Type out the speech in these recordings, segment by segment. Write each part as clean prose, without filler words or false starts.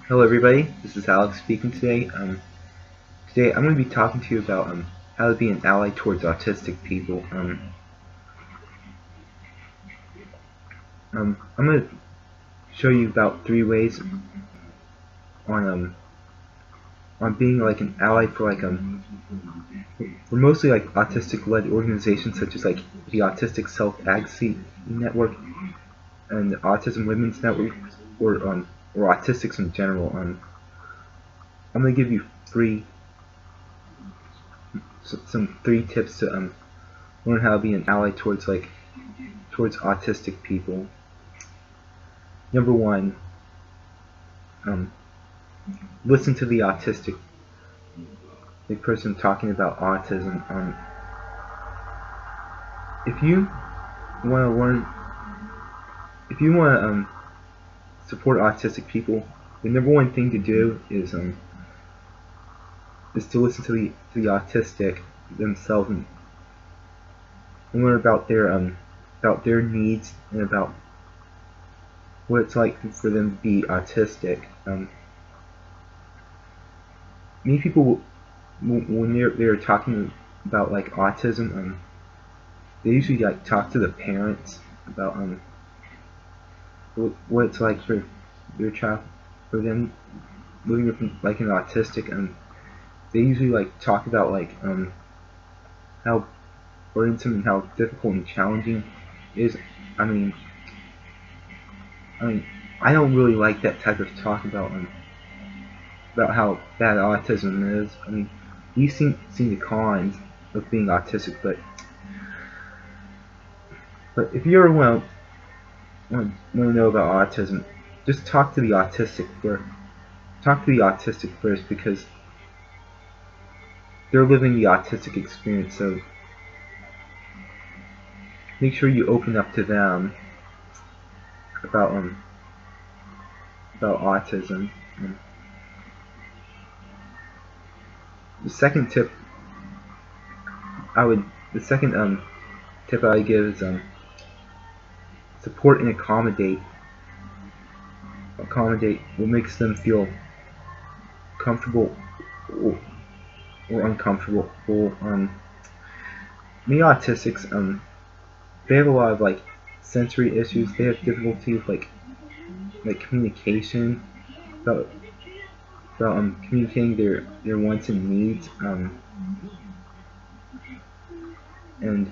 Hello everybody, this is Alex speaking today. Today I'm going to be talking to you about how to be an ally towards autistic people. I'm going to show you about 3 ways on being like an ally for for mostly like autistic-led organizations such as like the Autistic Self-Advocacy Network and the Autism Women's Network, or autistics in general. I'm going to give you some three tips to learn how to be an ally towards autistic people. Number one, listen to the person talking about autism. If you want to learn, if you want to support autistic people, the number one thing to do is to listen to the autistic themselves and learn about their needs and about what it's like for them to be autistic. Many people, when they're talking about like autism, they usually like talk to the parents about what it's like for their child, for them living with like an autistic. They usually like talk about like how burdensome and how difficult and challenging it is. I mean, I mean, I don't really like that type of talk about how bad autism is. I mean, we've seen the cons of being autistic, but if you ever want to know about autism, just talk to the autistic first. Talk to the autistic first, because they're living the autistic experience. So make sure you open up to them about autism. The second tip I would the second tip I would give is support and accommodate what makes them feel comfortable or uncomfortable. Many autistics, they have a lot of like sensory issues. They have difficulty with like communication, about communicating their wants and needs, and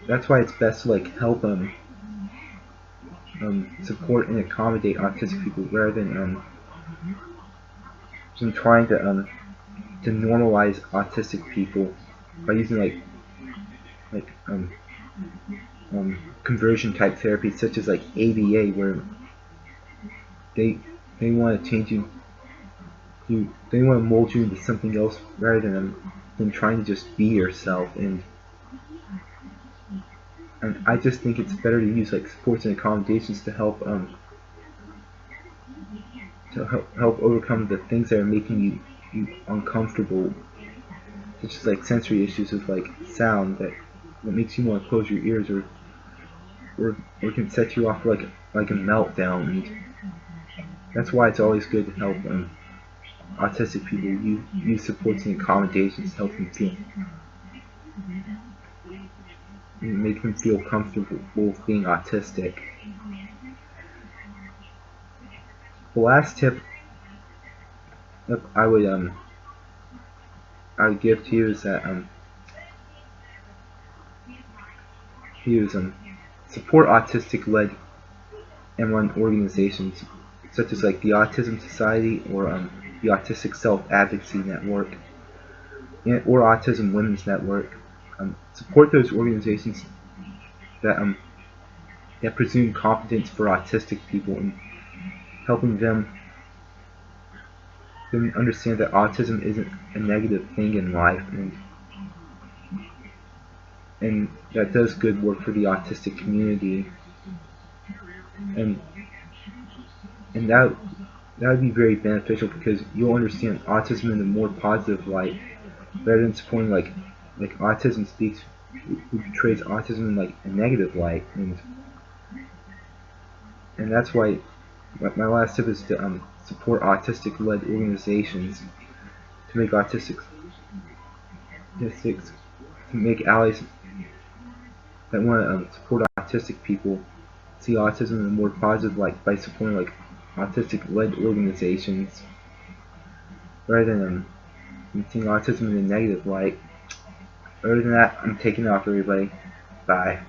that's why it's best to like help support and accommodate autistic people rather than trying to normalize autistic people by using like conversion type therapy such as like ABA, where they they want to change they want to mold you into something else rather than trying to just be yourself. And I just think it's better to use like supports and accommodations to help overcome the things that are making you uncomfortable, such as like sensory issues with like sound that makes you want to close your ears, or can set you off for like a meltdown. And that's why it's always good to help autistic people use supports and accommodations to help them make them feel comfortable with being autistic. The last tip I would give to you is that support autistic-led and run organizations such as like the Autism Society, or the Autistic Self-Advocacy Network, or Autism Women's Network. Support those organizations that that presume competence for autistic people, and helping them understand that autism isn't a negative thing in life, and that does good work for the autistic community. and and that would be very beneficial, because you'll understand autism in a more positive light rather than supporting like autism speaks, who portrays autism in like a negative light. And that's why my last tip is to support autistic-led organizations to make autistics to make allies that want to support autistic people see autism in a more positive light by supporting like autistic-led organizations rather than seeing autism in a negative light. Other than that, I'm taking off, everybody. Bye.